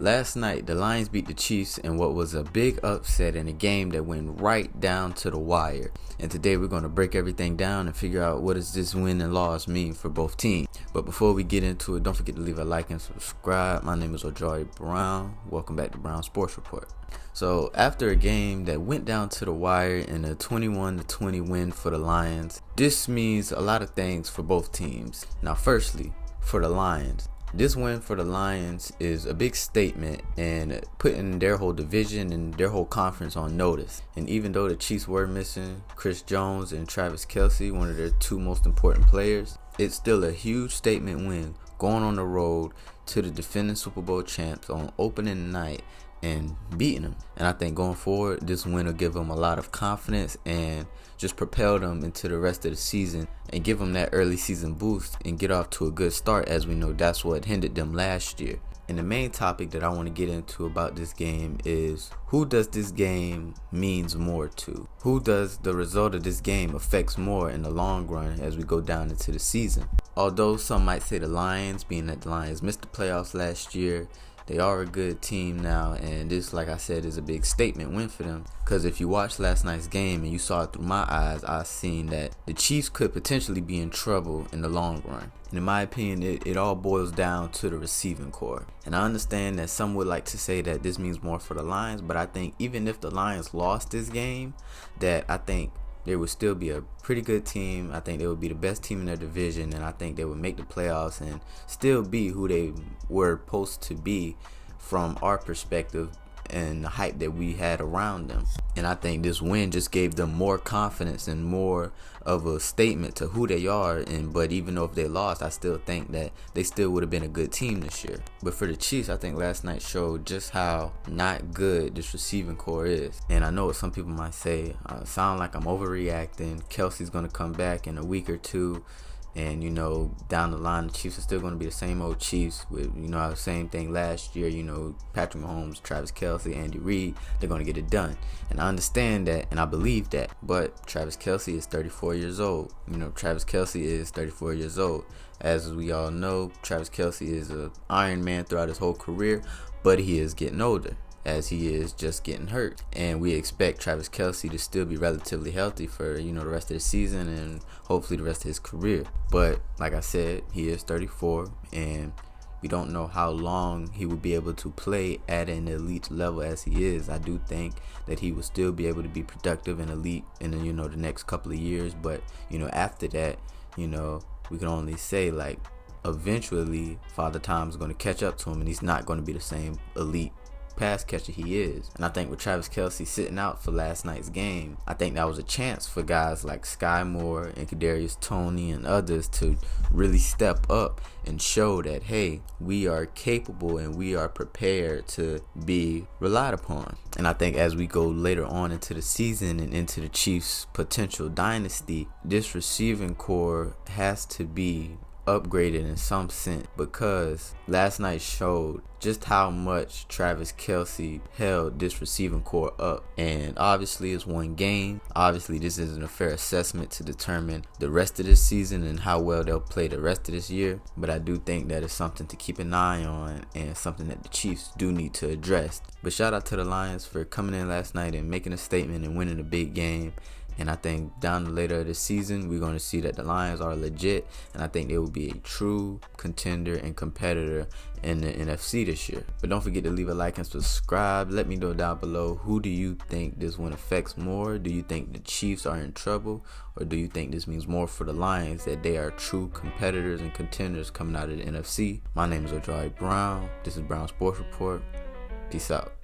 Last night, the Lions beat the Chiefs in what was a big upset in a game that went right down to the wire. And today we're going to break everything down and figure out what does this win and loss mean for both teams. But before we get into it, don't forget to leave a like and subscribe. My name is Jeopardy Brown. Welcome back to Brown Sports Report. So after a game that went down to the wire in a 21-20 win for the Lions, this means a lot of things for both teams. Now firstly, for the Lions, this win for the Lions is a big statement and putting their whole division and their whole conference on notice. And even though the Chiefs were missing Chris Jones and Travis Kelce, one of their two most important players, it's still a huge statement win going on the road to the defending Super Bowl champs on opening night and beating them. And I think going forward, this win will give them a lot of confidence and just propel them into the rest of the season and give them that early season boost and get off to a good start, as we know that's what hindered them last year. And the main topic that I want to get into about this game is who does this game means more to? Who does the result of this game affects more in the long run as we go down into the season? Although some might say the Lions, being that the Lions missed the playoffs last year, they are a good team now, and this, like I said, is a big statement win for them. Because if you watched last night's game and you saw it through my eyes, I seen that the Chiefs could potentially be in trouble in the long run. And in my opinion, it all boils down to the receiving core. And I understand that some would like to say that this means more for the Lions, but I think even if the Lions lost this game, that I think they would still be a pretty good team. I think they would be the best team in their division, and I think they would make the playoffs and still be who they were supposed to be from our perspective and the hype that we had around them. And I think this win just gave them more confidence and more of a statement to who they are. But even though if they lost, I still think that they still would have been a good team this year. But for the Chiefs, I think last night showed just how not good this receiving core is. And I know what some people might say, sound like I'm overreacting. Kelce's going to come back in a week or two. And, down the line, the Chiefs are still going to be the same old Chiefs with, the same thing last year. Patrick Mahomes, Travis Kelce, Andy Reid, they're going to get it done. And I understand that, and I believe that. But Travis Kelce is 34 years old. Travis Kelce is 34 years old. As we all know, Travis Kelce is an Iron Man throughout his whole career, but he is getting older, as he is just getting hurt. And we expect Travis Kelce to still be relatively healthy for, the rest of the season and hopefully the rest of his career. But like I said, he is 34 and we don't know how long he will be able to play at an elite level as he is. I do think that he will still be able to be productive and elite in, the next couple of years. But, after that, we can only say like eventually Father Time's going to catch up to him and he's not going to be the same elite pass catcher he is. And I think with Travis Kelce sitting out for last night's game, I think that was a chance for guys like Sky Moore and Kadarius Toney and others to really step up and show that, hey, we are capable and we are prepared to be relied upon. And I think as we go later on into the season and into the Chiefs' potential dynasty, this receiving core has to be upgraded in some sense, because last night showed just how much Travis Kelce held this receiving core up. And obviously it's one game. Obviously this isn't a fair assessment to determine the rest of this season and how well they'll play the rest of this year, but I do think that it's something to keep an eye on and something that the Chiefs do need to address. But shout out to the Lions for coming in last night and making a statement and winning a big game. And I think down the later of the season, we're going to see that the Lions are legit. And I think they will be a true contender and competitor in the NFC this year. But don't forget to leave a like and subscribe. Let me know down below, who do you think this win affects more? Do you think the Chiefs are in trouble? Or do you think this means more for the Lions, that they are true competitors and contenders coming out of the NFC? My name is Jeopardy Brown. This is Brown Sports Report. Peace out.